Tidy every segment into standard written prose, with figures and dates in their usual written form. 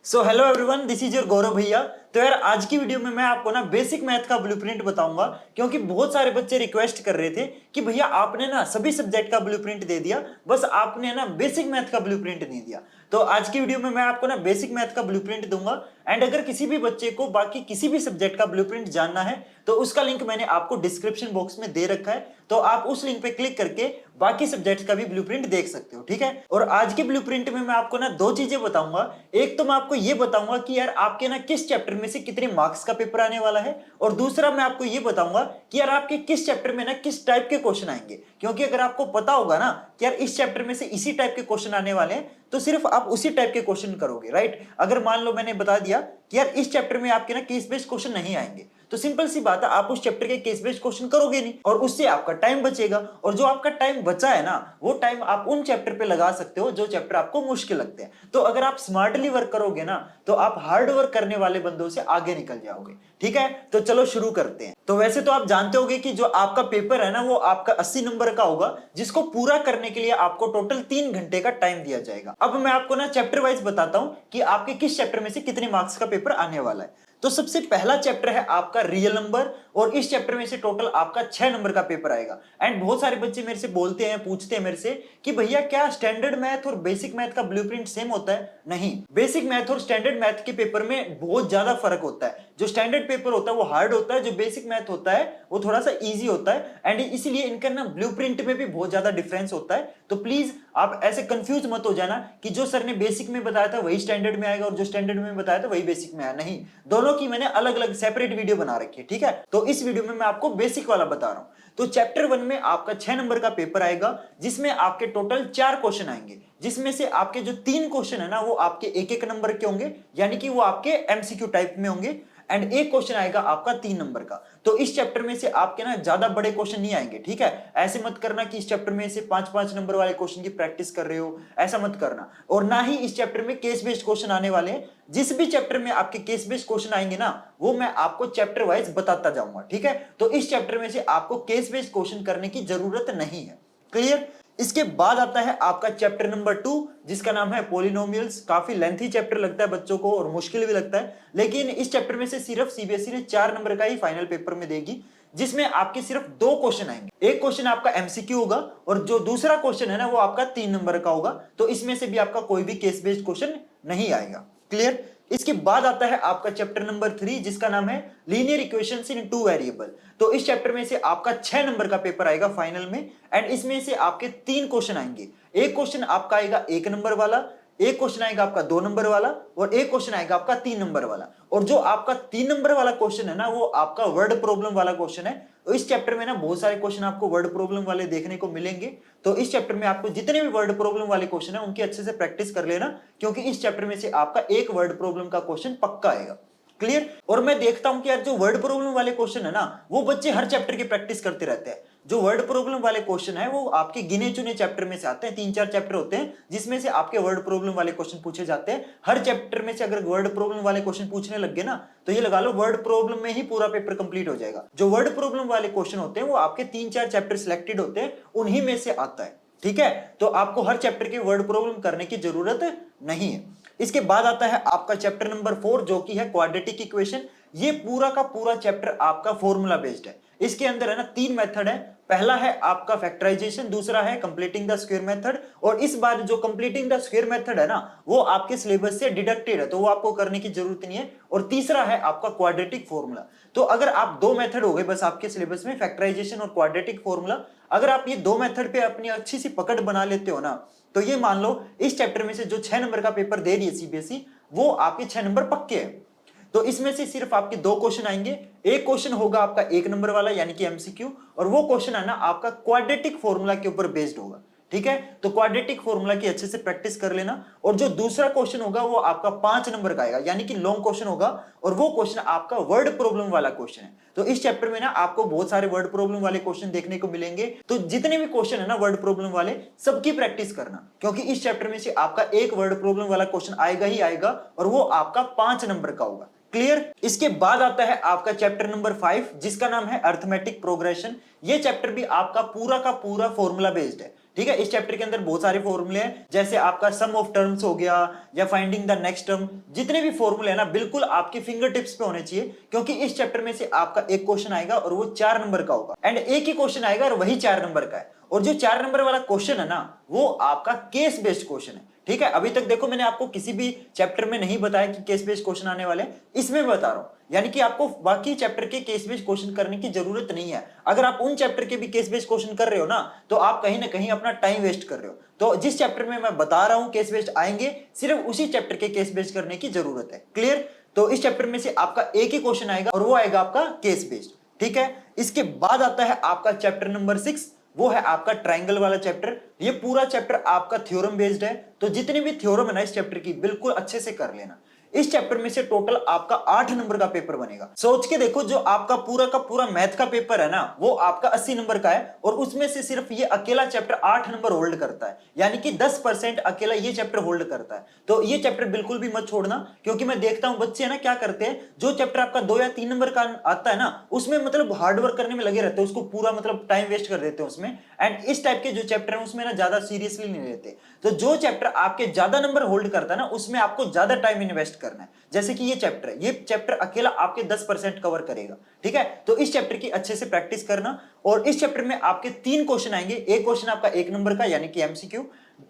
So hello everyone, this is your Gaurav भैया। तो यार आज की वीडियो में मैं आपको ना बेसिक मैथ का ब्लूप्रिंट बताऊंगा, क्योंकि बहुत सारे बच्चे रिक्वेस्ट कर रहे थे कि भैया आपने ना सभी सब्जेक्ट का ब्लूप्रिंट दे दिया, बस आपने ना बेसिक मैथ का ब्लूप्रिंट नहीं दिया। तो आज की वीडियो में मैं आपको ना बेसिक मैथ का ब्लूप्रिंट दूंगा। एंड अगर किसी भी बच्चे को बाकी किसी भी सब्जेक्ट का ब्लूप्रिंट जानना है तो उसका लिंक मैंने आपको डिस्क्रिप्शन बॉक्स में दे रखा है, तो आप उस लिंक पे क्लिक करके बाकी सब्जेक्ट्स का भी ब्लूप्रिंट देख सकते हो। ठीक है, और आज के ब्लूप्रिंट में मैं आपको ना दो चीजें बताऊंगा। एक तो मैं आपको ये बताऊंगा कि यार आपके ना किस चैप्टर में से कितने मार्क्स का पेपर आने वाला है, और दूसरा मैं आपको ये बताऊंगा कि यार आपके किस चैप्टर में ना किस टाइप के क्वेश्चन आएंगे। क्योंकि अगर आपको पता होगा ना कि यार इस चैप्टर में से इसी टाइप के क्वेश्चन आने वाले हैं, तो सिर्फ आप उसी टाइप के क्वेश्चन करोगे, राइट। अगर मान लो मैंने बता दिया कि यार इस चैप्टर में आपके ना केस बेस्ड क्वेश्चन नहीं आएंगे, तो सिंपल सी बात है, आप उस चैप्टर के केस बेस्ड क्वेश्चन करोगे नहीं, और उससे आपका टाइम बचेगा। और जो आपका टाइम बचा है ना, वो टाइम आप उन चैप्टर पे लगा सकते हो जो चैप्टर आपको मुश्किल लगते हैं। तो अगर आप स्मार्टली वर्क करोगे ना, तो आप हार्ड वर्क करने वाले बंदों से आगे निकल जाओगे। ठीक है, तो चलो शुरू करते हैं। तो वैसे तो आप जानते होंगे कि जो आपका पेपर है ना, वो आपका 80 नंबर का होगा, जिसको पूरा करने के लिए आपको टोटल 3 घंटे का टाइम दिया जाएगा। अब मैं आपको ना चैप्टर वाइज बताता हूं कि आपके किस चैप्टर में से कितने मार्क्स का पेपर आने वाला है। तो सबसे पहला चैप्टर है आपका रियल नंबर, और इस चैप्टर में से टोटल आपका 6 नंबर का पेपर आएगा। एंड बहुत सारे बच्चे मेरे से बोलते हैं, पूछते हैं मेरे से कि भैया क्या स्टैंडर्ड मैथ और बेसिक मैथ का ब्लूप्रिंट सेम होता है? नहीं, बेसिक मैथ और स्टैंडर्ड मैथ के पेपर में बहुत ज्यादा फर्क होता है। जो स्टैंडर्ड पेपर होता है वो हार्ड होता है, जो बेसिक मैथ होता है वो थोड़ा सा इजी होता है। एंड इसीलिए इनका ना ब्लूप्रिंट में भी बहुत ज्यादा डिफरेंस होता है। तो प्लीज आप ऐसे कंफ्यूज मत हो जाना कि जो सर ने बेसिक में बताया था वही स्टैंडर्ड में आएगा, और जो स्टैंडर्ड में बताया था वही बेसिक में आया। नहीं, दोनों की मैंने अलग अलग सेपरेट वीडियो बना रखी है। ठीक है, तो इस वीडियो में मैं आपको बेसिक वाला बता रहा हूं। तो चैप्टर 1 में आपका 6 नंबर का पेपर आएगा, जिसमें आपके टोटल 4 क्वेश्चन आएंगे, जिसमें से आपके जो 3 क्वेश्चन है ना, वो आपके एक एक नंबर के होंगे, यानी कि वो आपके एमसीक्यू टाइप में होंगे। एंड एक क्वेश्चन आएगा आपका 3 नंबर का। तो इस चैप्टर में से आपके ना ज्यादा बड़े क्वेश्चन नहीं आएंगे। ठीक है, ऐसे मत करना कि इस चैप्टर में से 5-5 नंबर वाले क्वेश्चन की प्रैक्टिस कर रहे हो, ऐसा मत करना। और ना ही इस चैप्टर में केस बेस्ड क्वेश्चन आने वाले हैं। जिस भी चैप्टर में आपके केस बेस्ड क्वेश्चन आएंगे ना, वो मैं आपको चैप्टर वाइज बताता जाऊंगा। ठीक है, तो इस चैप्टर में से आपको केस बेस्ड क्वेश्चन करने की जरूरत नहीं है। क्लियर। इसके बाद आता है आपका चैप्टर नंबर 2, जिसका नाम है पॉलिनोमियल्स। काफी लेंथी चैप्टर लगता है बच्चों को, और मुश्किल भी लगता है, लेकिन इस चैप्टर में से सिर्फ सीबीएसई ने 4 नंबर का ही फाइनल पेपर में देगी, जिसमें आपके सिर्फ 2 क्वेश्चन आएंगे। एक क्वेश्चन आपका एमसीक्यू होगा, और जो दूसरा क्वेश्चन है ना, वो आपका 3 नंबर का होगा। तो इसमें से भी आपका कोई भी केस बेस्ड क्वेश्चन नहीं आएगा। क्लियर। इसके बाद आता है आपका चैप्टर नंबर 3, जिसका नाम है लीनियर इक्वेशंस इन 2 वेरिएबल। तो इस चैप्टर में से आपका 6 नंबर का पेपर आएगा फाइनल में। एंड इसमें से आपके 3 क्वेश्चन आएंगे। एक क्वेश्चन आपका आएगा 1 नंबर वाला, एक क्वेश्चन आएगा आपका 2 नंबर वाला, और एक क्वेश्चन आएगा आपका 3 नंबर वाला। और जो आपका 3 नंबर वाला क्वेश्चन है ना, वो आपका वर्ड प्रॉब्लम वाला क्वेश्चन है। तो इस चैप्टर में ना बहुत सारे क्वेश्चन आपको वर्ड प्रॉब्लम वाले देखने को मिलेंगे। तो इस चैप्टर में आपको जितने भी वर्ड प्रॉब्लम वाले क्वेश्चन है उनकी अच्छे से प्रैक्टिस कर लेना, क्योंकि इस चैप्टर में से आपका एक वर्ड प्रॉब्लम का क्वेश्चन पक्का आएगा। क्लियर। और मैं देखता हूं कि यार जो वर्ड प्रॉब्लम वाले क्वेश्चन है ना, वो बच्चे हर चैप्टर की प्रैक्टिस करते रहते हैं। जो वर्ड प्रॉब्लम वाले क्वेश्चन है वो आपके गिने चुने चैप्टर में से आते हैं। 3-4 चैप्टर होते हैं जिसमें से आपके वर्ड प्रॉब्लम वाले क्वेश्चन पूछे जाते हैं। हर चैप्टर में से अगर वर्ड प्रॉब्लम वाले क्वेश्चन पूछने लग गए ना, तो ये लगा लो वर्ड प्रॉब्लम में ही पूरा पेपर कंप्लीट हो जाएगा। जो वर्ड प्रॉब्लम वाले क्वेश्चन होते हैं वो आपके 3-4 चैप्टर सिलेक्टेड होते हैं, उन्हीं में से आता है। ठीक है, तो आपको हर चैप्टर के वर्ड प्रॉब्लम करने की जरूरत नहीं है। इसके बाद आता है आपका चैप्टर नंबर 4, जो कि है क्वाड्रेटिक इक्वेशन। ये पूरा का पूरा चैप्टर आपका फॉर्मूला बेस्ड है। इसके अंदर है ना 3 मेथड है। पहला है आपका फैक्टराइजेशन, दूसरा है कंप्लीटिंग द स्क्वायर मेथड, और इस बार जो कंप्लीटिंग द स्क्वायर मेथड है ना, वो आपके सिलेबस से डिडक्टेड है, तो वो आपको करने की जरूरत नहीं है। और तीसरा है आपका क्वाड्रेटिक फॉर्मूला। तो अगर आप 2 मेथड हो गए बस आपके सिलेबस में, फैक्टराइजेशन और क्वाड्रेटिक फॉर्मूला। अगर आप ये 2 मेथड पे अपनी अच्छी सी पकड़ बना लेते हो ना, तो ये मान लो इस चैप्टर में से जो 6 नंबर का पेपर दे रही है सीबीएसई, वो आपके 6 नंबर पक्के हैं। तो इसमें से सिर्फ आपके 2 क्वेश्चन आएंगे। एक क्वेश्चन होगा आपका 1 नंबर वाला, यानी कि एमसीक्यू, और वो क्वेश्चन है ना आपका क्वाड्रेटिक फॉर्मूला के ऊपर बेस्ड होगा। ठीक है, तो क्वाड्रेटिक फॉर्मूला की अच्छे से प्रैक्टिस कर लेना। और जो दूसरा क्वेश्चन होगा वो आपका 5 नंबर का आएगा, यानी कि लॉन्ग क्वेश्चन होगा, और वो क्वेश्चन आपका वर्ड प्रॉब्लम वाला क्वेश्चन है। तो इस चैप्टर में ना आपको बहुत सारे वर्ड प्रॉब्लम वाले क्वेश्चन देखने को मिलेंगे। तो जितने भी क्वेश्चन है ना वर्ड प्रॉब्लम वाले, सबकी प्रैक्टिस करना, क्योंकि इस चैप्टर में से आपका एक वर्ड प्रॉब्लम वाला क्वेश्चन आएगा ही आएगा, और वो आपका 5 नंबर का होगा। क्लियर। इसके बाद आता है आपका चैप्टर नंबर 5, जिसका नाम है अर्थमेटिक प्रोग्रेशन। ये चैप्टर भी आपका पूरा का पूरा फॉर्मूला बेस्ड है। ठीक है। इस चैप्टर के अंदर बहुत सारे फॉर्मूले हैं, जैसे आपका सम ऑफ टर्म्स हो गया या फाइंडिंग द नेक्स्ट टर्म, जितने भी फॉर्मूले हैं ना बिल्कुल आपके फिंगर टिप्स पे होने चाहिए, क्योंकि इस चैप्टर में से आपका एक क्वेश्चन आएगा और वो 4 नंबर का होगा, एंड एक ही क्वेश्चन आएगा और वही 4 नंबर का है। और जो 4 नंबर वाला क्वेश्चन है ना वो आपका केस बेस्ड क्वेश्चन है, ठीक है। अभी तक देखो मैंने आपको किसी भी चैप्टर में नहीं बताया कि केस बेस्ड क्वेश्चन आने वाले, इसमें बता रहा हूं, यानी कि आपको बाकी चैप्टर के केस बेस्ड क्वेश्चन करने की जरूरत नहीं है। अगर आप उन चैप्टर के भी केस बेस्ड क्वेश्चन कर रहे हो ना तो आप कहीं ना कहीं अपना टाइम वेस्ट कर रहे हो। तो जिस चैप्टर में मैं बता रहा हूं केस बेस्ड आएंगे, सिर्फ उसी चैप्टर के केस बेस्ड करने की जरूरत है। क्लियर? तो इस चैप्टर में से आपका एक ही क्वेश्चन आएगा और वो आएगा आपका केस बेस्ड, ठीक है। इसके बाद आता है आपका चैप्टर नंबर 6, वो है आपका ट्रायंगल वाला चैप्टर। ये पूरा चैप्टर आपका थ्योरम बेस्ड है, तो जितने भी थ्योरम है ना इस चैप्टर की बिल्कुल अच्छे से कर लेना। इस चैप्टर में से टोटल आपका 8 नंबर का पेपर बनेगा। सोच के देखो, जो आपका पूरा का पूरा मैथ का पेपर है ना वो आपका 80 नंबर का है, और उसमें से सिर्फ ये अकेला चैप्टर 8 नंबर होल्ड करता है, यानी कि 10% अकेला ये चैप्टर होल्ड करता है। तो ये चैप्टर बिल्कुल भी मत छोड़ना, क्योंकि मैं देखता हूं बच्चे ना क्या करते हैं, जो चैप्टर आपका 2 या 3 नंबर का आता है ना उसमें मतलब हार्डवर्क करने में लगे रहते हैं, उसको पूरा मतलब टाइम वेस्ट कर देते हैं उसमें, एंड इस टाइप के जो चैप्टर है उसमें ना ज्यादा सीरियसली नहीं लेते। तो जो चैप्टर आपके ज्यादा नंबर होल्ड करता है ना उसमें आपको ज्यादा टाइम इन्वेस्ट करना है, जैसे कि ये चैप्टर है, ये चैप्टर अकेला आपके 10% कवर करेगा, ठीक है। तो इस चैप्टर की अच्छे से प्रैक्टिस करना, और इस चैप्टर में आपके 3 क्वेश्चन आएंगे। एक क्वेश्चन आपका 1 नंबर का यानी कि एमसीक्यू,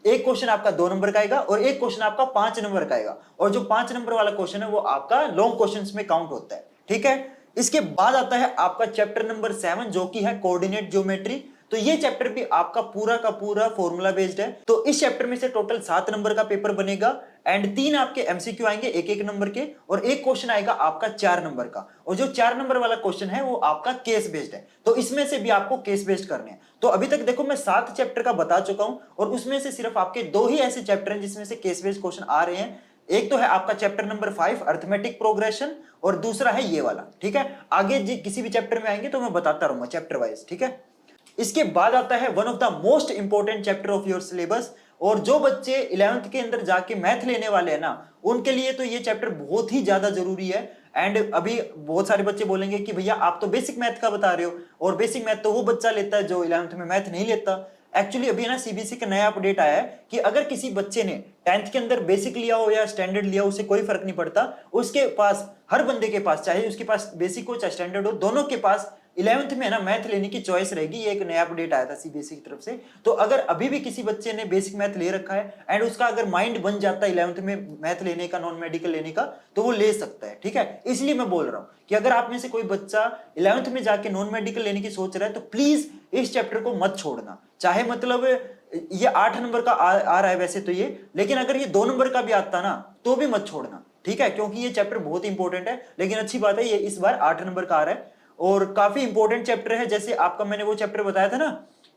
एक क्वेश्चन आपका 2 नंबर का आएगा, और एक क्वेश्चन आपका 5 नंबर का आएगा। और जो 5 नंबर वाला क्वेश्चन है वो आपका लॉन्ग क्वेश्चन में काउंट होता है, ठीक है। इसके बाद आता है आपका चैप्टर नंबर 7 जो कि है कोऑर्डिनेट ज्योमेट्री। तो ये चैप्टर भी आपका पूरा का पूरा फॉर्मूला बेस्ड है। तो इस चैप्टर में से टोटल 7 नंबर का पेपर बनेगा, एंड 3 आपके एमसीक्यू आएंगे 1-1 नंबर के, और एक क्वेश्चन आएगा आपका 4 नंबर का। और जो 4 नंबर वाला क्वेश्चन है वो आपका केस बेस्ड है, तो इसमें से भी आपको केस बेस्ड करने हैं। तो अभी तक देखो मैं 7 चैप्टर का बता चुका हूं, और उसमें से सिर्फ आपके 2 ही ऐसे चैप्टर हैं जिसमें से केस बेस्ड क्वेश्चन आ रहे हैं। एक तो है आपका चैप्टर नंबर 5 अर्थमेटिक प्रोग्रेशन, और दूसरा है ये वाला, ठीक है। आगे किसी भी चैप्टर में आएंगे तो मैं बताता रहूंगा चैप्टर वाइज, ठीक है। इसके बाद आता है one of the most important chapter of your syllabus, और जो बच्चे 11th के अंदर जाके मैथ लेने वाले हैं ना उनके लिए तो ये चैप्टर बहुत ही ज्यादा जरूरी है। एंड अभी बहुत सारे बच्चे बोलेंगे कि भैया आप तो बेसिक मैथ का बता रहे हो, और बेसिक मैथ तो वो बच्चा लेता है जो 11th में मैथ नहीं लेता। एक्चुअली अभी ना सीबीएसई का नया अपडेट आया है कि अगर किसी बच्चे ने 10th के अंदर बेसिक लिया हो या स्टैंडर्ड लिया हो, उसे कोई फर्क नहीं पड़ता, उसके पास हर बंदे के पास, चाहे उसके पास बेसिक हो चाहे स्टैंडर्ड हो, दोनों के पास 11th में ना मैथ लेने की चॉइस रहेगी। ये एक नया अपडेट आया था सीबीएसई की तरफ से। तो अगर अभी भी किसी बच्चे ने बेसिक मैथ ले रखा है एंड उसका अगर माइंड बन जाता है 11th में मैथ लेने का, नॉन मेडिकल लेने का, तो वो ले सकता है, ठीक है। इसलिए मैं बोल रहा हूं कि अगर आप में से कोई बच्चा 11th में जाके नॉन मेडिकल लेने की सोच रहा है तो प्लीज इस चैप्टर को मत छोड़ना। चाहे मतलब ये 8 नंबर का आ रहा है वैसे तो ये, लेकिन अगर ये 2 नंबर का भी आता ना तो भी मत छोड़ना, ठीक है, क्योंकि ये चैप्टर बहुत इंपॉर्टेंट है। लेकिन अच्छी बात है ये इस बार 8 नंबर का आ रहा है और काफी इंपॉर्टेंट चैप्टर है। जैसे आपका मैंने वो चैप्टर बताया था ना,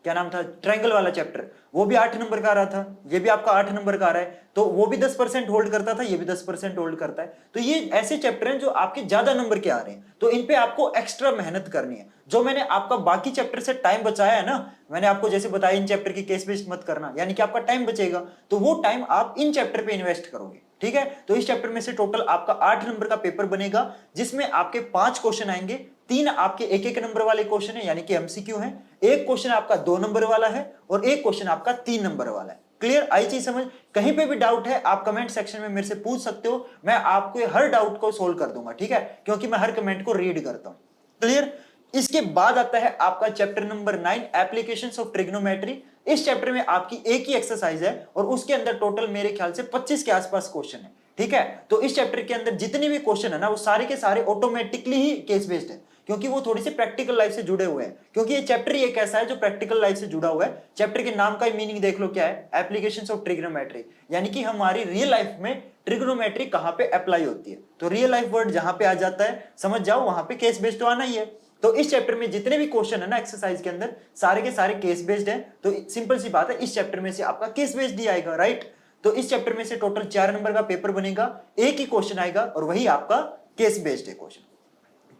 क्या नाम था, ट्रायंगल वाला चैप्टर, वो भी 8 नंबर का आ रहा था, ये भी आपका 8 नंबर का आ रहा है। तो वो भी 10% होल्ड करता था, ये भी 10% होल्ड करता है। तो ये ऐसे चैप्टर हैं जो आपके ज्यादा नंबर के आ रहे हैं, तो इन पे आपको एक्स्ट्रा मेहनत करनी है। जो मैंने आपका बाकी चैप्टर से टाइम बचाया है ना, मैंने आपको जैसे बताया इन चैप्टर की केस बेस्ड मत करना, यानी कि आपका टाइम बचेगा, तो वो टाइम आप इन चैप्टर पे इन्वेस्ट करोगे, ठीक है। तो इस चैप्टर में से टोटल आपका 8 नंबर का पेपर बनेगा, जिसमें आपके 5 क्वेश्चन आएंगे, 3 आपके 1-1 नंबर वाले क्वेश्चन है यानी कि एमसीक्यू है, एक क्वेश्चन आपका 2 नंबर वाला है, और एक क्वेश्चन आपका 3 नंबर वाला है। क्लियर? आई चीज समझ? कहीं पे भी डाउट है आप कमेंट सेक्शन में मेरे से पूछ सकते हो, मैं आपको हर डाउट को सोल्व कर दूंगा, ठीक है, क्योंकि मैं हर कमेंट को रीड करता हूं। क्लियर? इसके बाद आता है आपका chapter number 9 applications of trigonometry. इस चैप्टर में आपकी एक ही एक्सरसाइज है और उसके अंदर टोटल मेरे ख्याल से 25 के आसपास क्वेश्चन है, ठीक है। तो इस चैप्टर के अंदर जितने भी क्वेश्चन है ना वो सारे के सारे ऑटोमेटिकली ही केस बेस्ड है, क्योंकि वो थोड़ी सी प्रैक्टिकल लाइफ से जुड़े हुए हैं, क्योंकि ये चैप्टर ही एक ऐसा है जो प्रैक्टिकल लाइफ से जुड़ा हुआ है। चैप्टर के नाम का ही मीनिंग देख लो क्या है, एप्लीकेशंस ऑफ ट्रिग्नोमेट्री, यानी कि हमारी रियल लाइफ में ट्रिग्नोमेट्री कहां पे अप्लाई होती है। तो रियल लाइफ वर्ड जहां पे आ जाता है समझ जाओ वहां पे केस बेस्ड तो आना ही है। तो इस चैप्टर में जितने भी क्वेश्चन है ना एक्सरसाइज के अंदर सारे के सारे केस बेस्ड है। तो सिंपल सी बात है, इस चैप्टर में से आपका केस बेस्ड ही आएगा, राइट। तो इस चैप्टर में से टोटल 4 नंबर का पेपर बनेगा, एक ही क्वेश्चन आएगा और वही आपका केस बेस्ड है क्वेश्चन।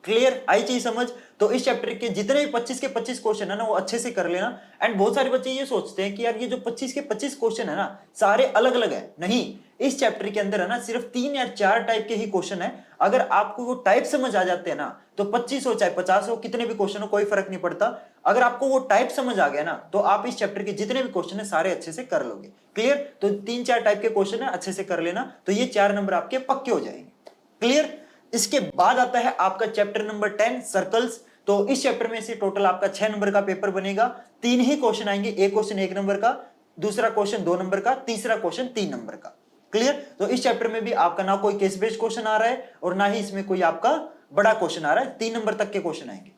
क्लियर? आई चीज समझ? तो इस चैप्टर के जितने भी 25 के 25 क्वेश्चन है ना वो अच्छे से कर लेना। एंड बहुत सारे बच्चे ये सोचते हैं कि यार ये जो 25 के 25 क्वेश्चन है ना सारे अलग अलग है, नहीं, इस चैप्टर के अंदर है ना सिर्फ 3 या 4 टाइप के ही क्वेश्चन है। अगर आपको वो टाइप समझ आ जाते हैं ना तो 25 हो चाहे 50 हो, कितने भी क्वेश्चन हो कोई फर्क नहीं पड़ता। अगर आपको वो टाइप समझ आ गया ना तो आप इस चैप्टर के जितने भी क्वेश्चन है सारे अच्छे से कर लोगे। क्लियर? तो 3-4 टाइप के क्वेश्चन है, अच्छे से कर लेना, तो ये 4 नंबर आपके पक्के हो जाएंगे। क्लियर? इसके बाद आता है आपका चैप्टर नंबर 10 सर्कल्स। तो इस चैप्टर में से टोटल आपका 6 नंबर का पेपर बनेगा। 3 ही क्वेश्चन आएंगे, एक क्वेश्चन 1 नंबर का, दूसरा क्वेश्चन 2 नंबर का, तीसरा क्वेश्चन 3 नंबर का। क्लियर? तो इस चैप्टर में भी आपका ना कोई केस बेस्ड क्वेश्चन आ रहा है और ना ही इसमें कोई आपका बड़ा क्वेश्चन आ रहा है, 3 नंबर तक के क्वेश्चन आएंगे।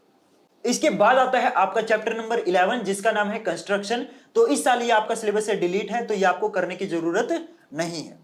इसके बाद आता है आपका चैप्टर नंबर 11 जिसका नाम है कंस्ट्रक्शन। तो इस साल ये आपका सिलेबस से डिलीट है, तो ये आपको करने की जरूरत नहीं है।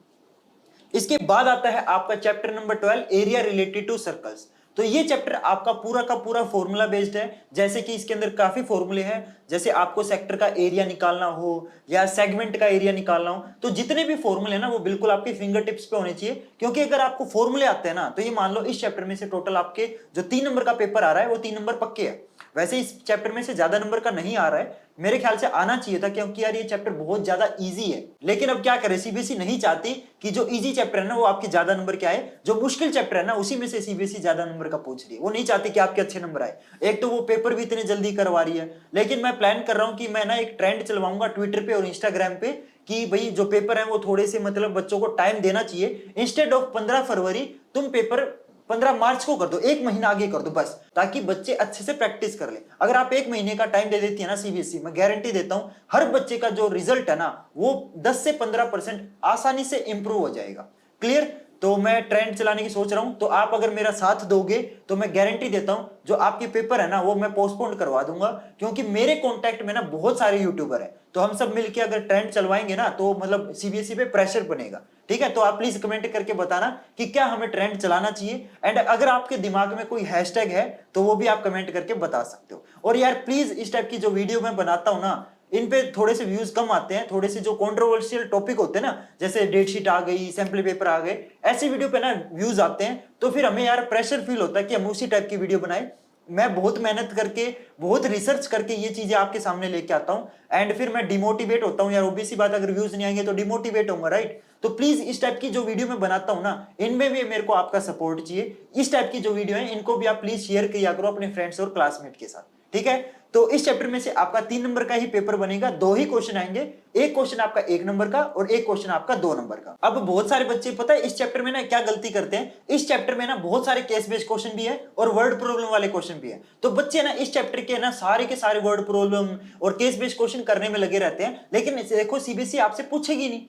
इसके बाद आता है आपका chapter number 12 area related to circles. तो ये चैप्टर आपका पूरा का पूरा फॉर्मूला बेस्ड है, जैसे कि इसके अंदर काफी फॉर्मूले हैं। जैसे आपको सेक्टर का एरिया निकालना हो या सेगमेंट का एरिया निकालना हो, तो जितने भी फॉर्मूले हैं ना वो बिल्कुल आपके फिंगर टिप्स पे होने चाहिए। क्योंकि अगर आपको फॉर्मूले आते हैं ना तो ये मान लो इस चैप्टर में से टोटल आपके जो 3 नंबर का पेपर आ रहा है वो 3 नंबर पक्के है। वैसे इस चैप्टर में से ज्यादा नंबर का नहीं आ रहा है, मेरे ख्याल से आना चाहिए था, क्योंकि यार ये चैप्टर बहुत ज्यादा इजी है। लेकिन अब क्या करें, सीबीएसई नहीं चाहती कि जो इजी चैप्टर है ना वो आपके ज्यादा नंबर के आए, जो मुश्किल चैप्टर है ना उसी में से सीबीएसई ज्यादा नंबर का पूछ रही है। वो नहीं चाहती कि आपके अच्छे नंबर आए। एक तो वो पेपर भी इतने जल्दी करवा रही है। लेकिन मैं प्लान कर रहा हूं कि मैं ना एक ट्रेंड चलवाऊंगा ट्विटर पे और इंस्टाग्राम पे कि भाई जो पेपर है वो थोड़े से मतलब बच्चों को टाइम देना चाहिए। इंस्टेड ऑफ 15 फरवरी तुम पेपर 15 मार्च को कर दो, एक महीना आगे कर दो बस, ताकि बच्चे अच्छे से प्रैक्टिस कर ले। अगर आप एक महीने का टाइम दे देती है ना सीबीएसई, मैं गारंटी देता हूं हर बच्चे का जो रिजल्ट है ना वो 10 से 15% आसानी से इंप्रूव हो जाएगा। क्लियर? तो मैं ट्रेंड चलाने की सोच रहा हूं, तो आप अगर मेरा साथ दोगे तो मैं गारंटी देता हूं जो आपके पेपर है ना वो मैं पोस्टपोन करवा दूंगा। क्योंकि मेरे कॉन्टैक्ट में ना बहुत सारे यूट्यूबर है, तो हम सब मिलकर अगर ट्रेंड चलवाएंगे ना तो मतलब सीबीएसई पे प्रेशर बनेगा। ठीक है? तो आप प्लीज कमेंट करके बताना कि क्या हमें ट्रेंड चलाना चाहिए। एंड अगर आपके दिमाग में कोई हैशटैग है तो वो भी आप कमेंट करके बता सकते हो। और यार प्लीज इस टाइप की जो वीडियो मैं बनाता हूं ना इन पे थोड़े से व्यूज कम आते हैं, थोड़े से जो कंट्रोवर्शियल टॉपिक होते हैं ना जैसे डेटशीट आ गई, सैंपल पेपर आ गए, ऐसी वीडियो पे ना व्यूज आते हैं, तो फिर हमें यार प्रेशर फील होता है कि हम उसी टाइप की वीडियो बनाए। मैं बहुत मेहनत करके बहुत रिसर्च करके ये चीजें आपके सामने लेके आता हूं, एंड फिर मैं डिमोटिवेट होता हूं यार। ओबीसी बात, अगर व्यूज नहीं आएंगे तो डिमोटिवेट होऊंगा, राइट? तो प्लीज इस टाइप की जो वीडियो मैं बनाता हूं ना इनमें भी मेरे को आपका सपोर्ट चाहिए। इस टाइप की जो वीडियो है इनको भी आप प्लीज शेयर किया करो अपने फ्रेंड्स और क्लासमेट के साथ। ठीक है? तो इस चैप्टर में से आपका 3 नंबर का ही पेपर बनेगा, 2 ही क्वेश्चन आएंगे, एक क्वेश्चन आपका 1 नंबर का और एक क्वेश्चन आपका 2 नंबर का। अब बहुत सारे बच्चे पता है इस चैप्टर में ना क्या गलती करते हैं, इस चैप्टर में ना बहुत सारे केस बेस्ड क्वेश्चन भी है और वर्ड प्रॉब्लम वाले क्वेश्चन भी है। तो बच्चे ना इस चैप्टर के ना सारे के सारे वर्ड प्रॉब्लम और केस बेस्ड क्वेश्चन करने में लगे रहते हैं, लेकिन देखो सीबीएसई आपसे पूछेगी नहीं,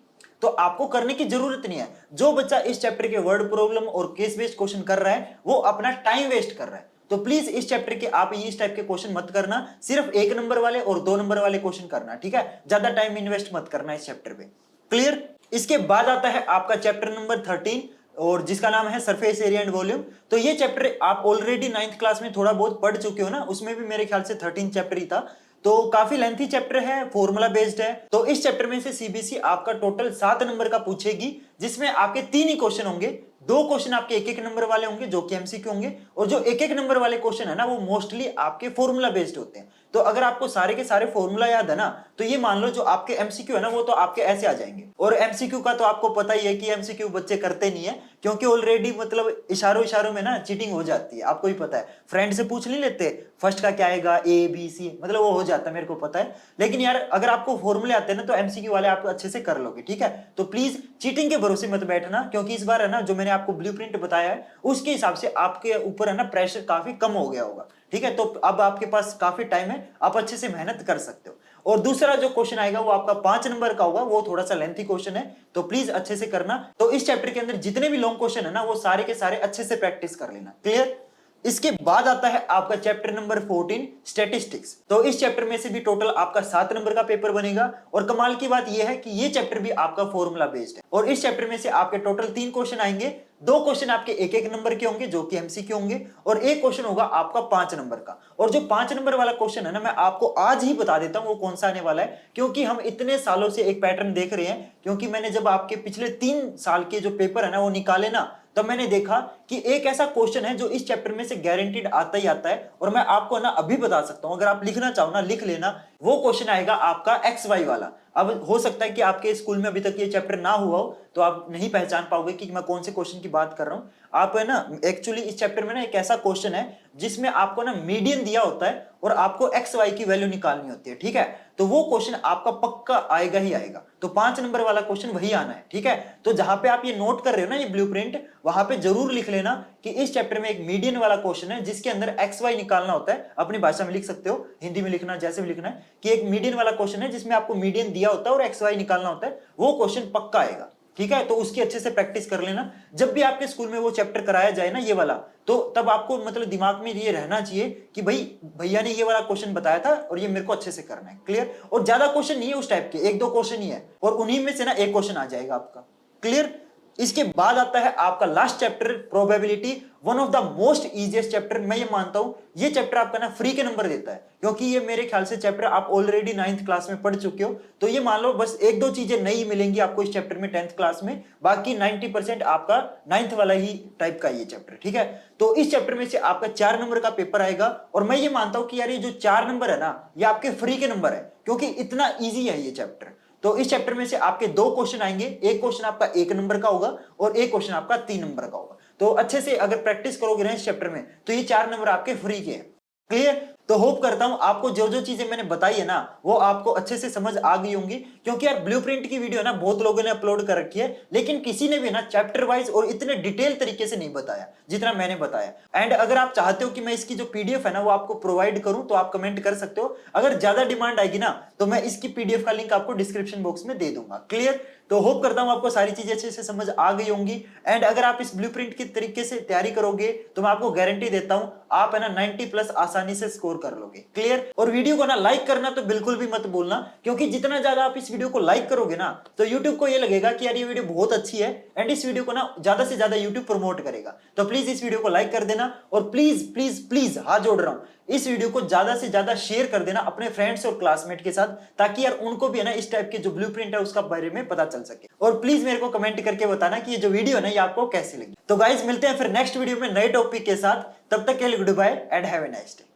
तो आपको करने की जरूरत नहीं है। जो बच्चा इस चैप्टर के वर्ड प्रॉब्लम और केस बेस्ड क्वेश्चन कर रहा है वो अपना टाइम वेस्ट कर रहा है। तो प्लीज इस चैप्टर के आप इस टाइप के क्वेश्चन मत करना, सिर्फ 1 नंबर वाले और 2 नंबर वाले क्वेश्चन करना। ठीक है? ज्यादा टाइम इन्वेस्ट मत करना इस चैप्टर पे। क्लियर? इसके बाद आता है आपका चैप्टर नंबर 13 और जिसका नाम है सरफेस एरिया एंड वॉल्यूम। तो ये चैप्टर आप ऑलरेडी 9th क्लास में थोड़ा बहुत पढ़ चुके हो ना, उसमें भी मेरे ख्याल से 13 चैप्टर ही था। तो काफी लेंथी चैप्टर है, फॉर्मूला बेस्ड है। तो इस चैप्टर में से सीबीएसई आपका टोटल 7 नंबर का पूछेगी, जिसमें आपके 3 ही क्वेश्चन होंगे। 2 क्वेश्चन आपके 1-1 नंबर वाले होंगे जो कि एमसीक्यू होंगे, और जो 1-1 नंबर वाले क्वेश्चन है ना वो मोस्टली आपके फॉर्मूला बेस्ड होते हैं। तो अगर आपको सारे के सारे फॉर्मूला याद है ना तो ये मान लो जो आपके एमसीक्यू है ना वो तो आपके ऐसे आ जाएंगे। और एमसीक्यू का तो आपको पता ही है कि एमसीक्यू बच्चे करते नहीं है, क्योंकि ऑलरेडी मतलब इशारों इशारों में ना चीटिंग हो जाती है, आपको ही पता है। फ्रेंड से पूछ नहीं लेते फर्स्ट का क्या आएगा, ए बी सी, मतलब वो हो जाता है, मेरे को पता है। लेकिन यार अगर आपको फॉर्मूले आते हैं ना तो एमसीक्यू वाले आप अच्छे से कर लोगे। ठीक है? तो प्लीज चीटिंग के भरोसे मत बैठना, क्योंकि इस बार है ना जो मैंने आपको ब्लूप्रिंट बताया है उसके हिसाब से आपके ऊपर है ना प्रेशर काफी कम हो गया होगा। ठीक है? तो अब आपके पास काफी टाइम है, आप अच्छे से मेहनत कर सकते हो। और दूसरा जो क्वेश्चन आएगा वो आपका 5 नंबर का होगा, वो थोड़ा सा लेंथी क्वेश्चन है, तो प्लीज अच्छे से करना। तो इस चैप्टर के अंदर जितने भी लॉन्ग क्वेश्चन है ना वो सारे के सारे अच्छे से प्रैक्टिस कर लेना। क्लियर? इसके बाद आता है आपका चैप्टर नंबर 14 स्टैटिस्टिक्स। तो इस चैप्टर में से भी टोटल आपका 7 नंबर का पेपर बनेगा। और कमाल की बात यह है कि ये चैप्टर भी आपका फॉर्मूला बेस्ड है, और इस चैप्टर में से आपके टोटल 3 क्वेश्चन आएंगे। 2 क्वेश्चन आपके 1-1 नंबर के होंगे जो कि एमसीक्यू होंगे, और एक क्वेश्चन होगा आपका 5 नंबर का। और जो 5 नंबर वाला क्वेश्चन है ना मैं आपको आज ही बता देता हूं वो कौन सा आने वाला है, क्योंकि हम इतने सालों से एक पैटर्न देख रहे हैं। क्योंकि मैंने जब आपके पिछले 3 साल के जो पेपर है ना वो निकाले ना, तब मैंने देखा कि एक ऐसा क्वेश्चन है जो इस चैप्टर में से गारंटीड आता ही आता है। और मैं आपको ना अभी बता सकता हूं, अगर आप लिखना चाहो ना लिख लेना। वो क्वेश्चन आएगा आपका एक्स वाई वाला। अब हो सकता है कि आपके स्कूल में अभी तक ये चैप्टर ना हुआ हो, तो आप नहीं पहचान पाओगे कि मैं कौन से क्वेश्चन की बात कर रहा हूं। आप है ना एक्चुअली इस चैप्टर में ना एक ऐसा क्वेश्चन है जिसमें आपको ना मीडियन दिया होता है और आपको एक्स वाई की वैल्यू निकालनी होती है, ठीक है। तो वो क्वेश्चन आपका पक्का आएगा ही आएगा, तो 5 नंबर वाला क्वेश्चन वही आना है, ठीक है। तो जहां पे आप ये नोट कर रहे हो ना ये ब्लूप्रिंट, वहां पे जरूर लिख लेना कि इस चैप्टर में एक मीडियन वाला क्वेश्चन है जिसके अंदर एक्स वाई निकालना होता है। अपनी भाषा में लिख सकते हो, हिंदी में लिखना, जैसे भी लिखना है, कि एक मीडियन वाला क्वेश्चन है जिसमें आपको मीडियन दिया होता है और एक्स वाई निकालना होता है, वो क्वेश्चन पक्का आएगा, ठीक है। तो उसकी अच्छे से प्रैक्टिस कर लेना। जब भी आपके स्कूल में वो चैप्टर कराया जाए ना ये वाला, तो तब आपको मतलब दिमाग में ये रहना चाहिए कि भाई भैया ने ये वाला क्वेश्चन बताया था और ये मेरे को अच्छे से करना है, क्लियर। और ज्यादा क्वेश्चन नहीं है उस टाइप के, 1-2 क्वेश्चन ही है और उन्हीं में से ना एक क्वेश्चन आ जाएगा आपका, क्लियर। इसके बाद आता है आपका last chapter, probability, one of the most easiest chapter. मैं ये मानता हूं ये चैप्टर आपका ना फ्री के नंबर देता है, क्योंकि ये मेरे ख्याल से चैप्टर आप ऑलरेडी 9th क्लास में पढ़ चुके हो। तो ये मान लो बस 1-2 चीजें नई मिलेंगी आपको इस चैप्टर में 10th क्लास में, बाकी 90% आपका 9th वाला ही टाइप का ये चैप्टर, ठीक है। तो इस चैप्टर में से आपका 4 नंबर का पेपर आएगा और मैं ये मानता हूं कि यार ये जो 4 नंबर है ना ये आपके फ्री के नंबर है, क्योंकि इतना ईजी है ये चैप्टर। तो इस चैप्टर में से आपके 2 क्वेश्चन आएंगे, एक क्वेश्चन आपका 1 नंबर का होगा और एक क्वेश्चन आपका 3 नंबर का होगा। तो अच्छे से अगर प्रैक्टिस करोगे ना इस चैप्टर में, तो ये 4 नंबर आपके फ्री के हैं, क्लियर। तो होप करता हूं आपको जो जो चीजें मैंने बताई है ना वो आपको अच्छे से समझ आ गई होंगी, क्योंकि यार ब्लूप्रिंट की वीडियो ना बहुत लोगों ने अपलोड कर रखी है, लेकिन किसी ने भी ना चैप्टर वाइज और इतने डिटेल तरीके से नहीं बताया जितना मैंने बताया। एंड अगर आप चाहते हो कि मैं इसकी जो पीडीएफ है ना वो आपको प्रोवाइड करूं, तो आप कमेंट कर सकते हो। अगर ज्यादा डिमांड आएगी ना तो मैं इसकी पीडीएफ का लिंक आपको डिस्क्रिप्शन बॉक्स में दे दूंगा, क्लियर। तो होप करता हूं आपको सारी चीजें अच्छे से समझ आ गई होंगी। एंड अगर आप इस ब्लूप्रिंट की तरीके से तैयारी करोगे तो मैं आपको गारंटी देता हूं आप है ना 90+ आसानी से स्कोर कर लोगे, क्लियर। और वीडियो को ना लाइक करना तो बिल्कुल भी मत भूलना, क्योंकि जितना ज्यादा आप इस वीडियो को लाइक करोगे ना तो YouTube को ये लगेगा कि यार ये वीडियो बहुत अच्छी है एंड इस वीडियो को ना ज्यादा से ज्यादा YouTube प्रमोट करेगा। तो प्लीज इस वीडियो को लाइक कर देना और प्लीज प्लीज प्लीज हाथ जोड़ रहा हूं इस वीडियो को ज्यादा से ज्यादा शेयर कर देना अपने फ्रेंड्स और क्लासमेट के साथ, ताकि यार उनको भी है ना इस टाइप के जो ब्लूप्रिंट है उसका बारे में पता चल सके। और प्लीज मेरे को कमेंट करके बताना कि ये जो वीडियो है ना ये आपको कैसी लगी। तो गाइस मिलते हैं फिर नेक्स्ट वीडियो में नए टॉपिक के साथ, तब तक के लिए goodbye and have a nice day.